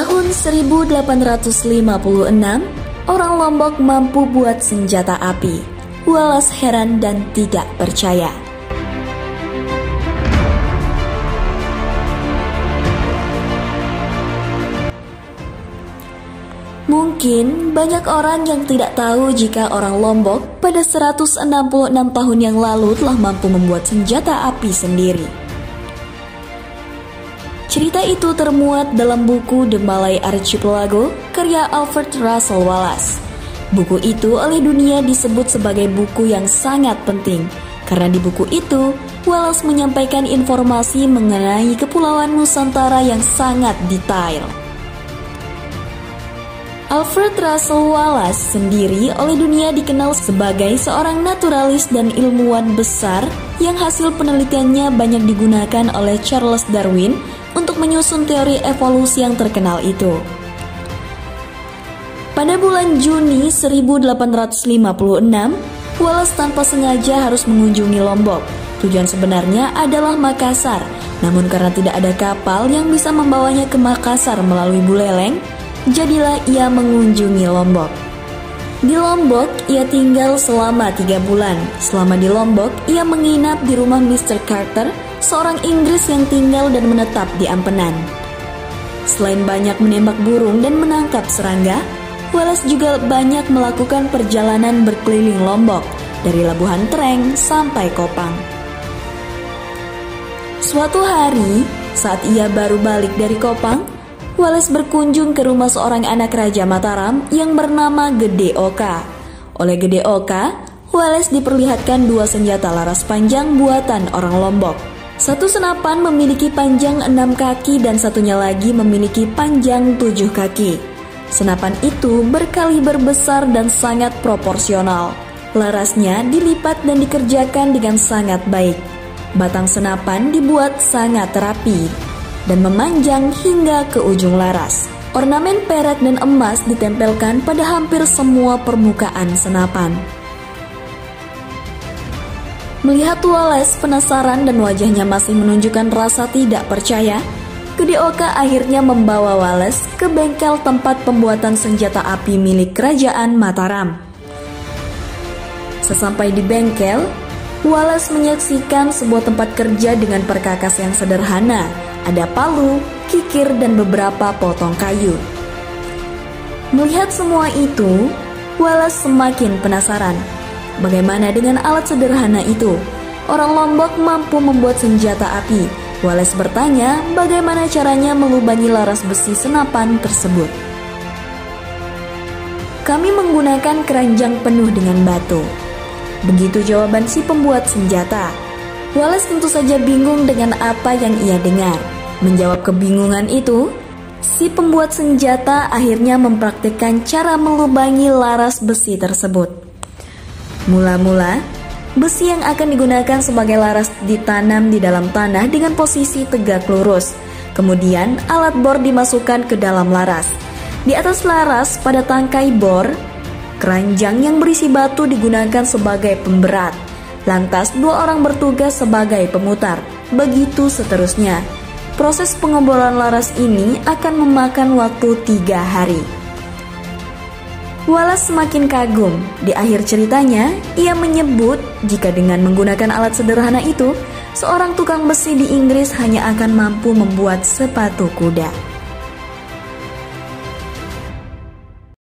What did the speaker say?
Tahun 1856, orang Lombok mampu buat senjata api. Wallace heran dan tidak percaya. Mungkin banyak orang yang tidak tahu jika orang Lombok pada 166 tahun yang lalu telah mampu membuat senjata api sendiri. Cerita itu termuat dalam buku The Malay Archipelago karya Alfred Russel Wallace. Buku itu oleh dunia disebut sebagai buku yang sangat penting karena di buku itu Wallace menyampaikan informasi mengenai kepulauan Nusantara yang sangat detail. Alfred Russel Wallace sendiri oleh dunia dikenal sebagai seorang naturalis dan ilmuwan besar yang hasil penelitiannya banyak digunakan oleh Charles Darwin untuk menyusun teori evolusi yang terkenal itu. Pada bulan Juni 1856, Wallace tanpa sengaja harus mengunjungi Lombok. Tujuan sebenarnya adalah Makassar, namun karena tidak ada kapal yang bisa membawanya ke Makassar melalui Buleleng, jadilah ia mengunjungi Lombok. Di Lombok, ia tinggal selama 3 bulan. Selama di Lombok, ia menginap di rumah Mr. Carter, seorang Inggris yang tinggal dan menetap di Ampenan. Selain banyak menembak burung dan menangkap serangga, Wallace juga banyak melakukan perjalanan berkeliling Lombok, dari Labuhan Treng sampai Kopang. Suatu hari, saat ia baru balik dari Kopang, Wallace berkunjung ke rumah seorang anak Raja Mataram yang bernama Gede Oka. Oleh Gede Oka, Wallace diperlihatkan 2 senjata laras panjang buatan orang Lombok. Satu senapan memiliki panjang 6 kaki dan satunya lagi memiliki panjang 7 kaki. Senapan itu berkaliber besar dan sangat proporsional. Larasnya dilipat dan dikerjakan dengan sangat baik. Batang senapan dibuat sangat rapi dan memanjang hingga ke ujung laras. Ornamen perak dan emas ditempelkan pada hampir semua permukaan senapan. Melihat Wallace penasaran dan wajahnya masih menunjukkan rasa tidak percaya, Gede Oka akhirnya membawa Wallace ke bengkel tempat pembuatan senjata api milik Kerajaan Mataram. Sesampai di bengkel, Wallace menyaksikan sebuah tempat kerja dengan perkakas yang sederhana. Ada palu, kikir, dan beberapa potong kayu. Melihat semua itu, Wallace semakin penasaran. Bagaimana dengan alat sederhana itu? Orang Lombok mampu membuat senjata api. Wallace bertanya bagaimana caranya melubangi laras besi senapan tersebut. Kami menggunakan keranjang penuh dengan batu. Begitu jawaban si pembuat senjata. Wallace tentu saja bingung dengan apa yang ia dengar. Menjawab kebingungan itu, si pembuat senjata akhirnya mempraktikkan cara melubangi laras besi tersebut. Mula-mula, besi yang akan digunakan sebagai laras ditanam di dalam tanah dengan posisi tegak lurus. Kemudian, alat bor dimasukkan ke dalam laras. Di atas laras, pada tangkai bor, keranjang yang berisi batu digunakan sebagai pemberat. Lantas, 2 orang bertugas sebagai pemutar. Begitu seterusnya. Proses pengeboran laras ini akan memakan waktu 3 hari. Wallace semakin kagum. Di akhir ceritanya, ia menyebut jika dengan menggunakan alat sederhana itu, seorang tukang besi di Inggris hanya akan mampu membuat sepatu kuda.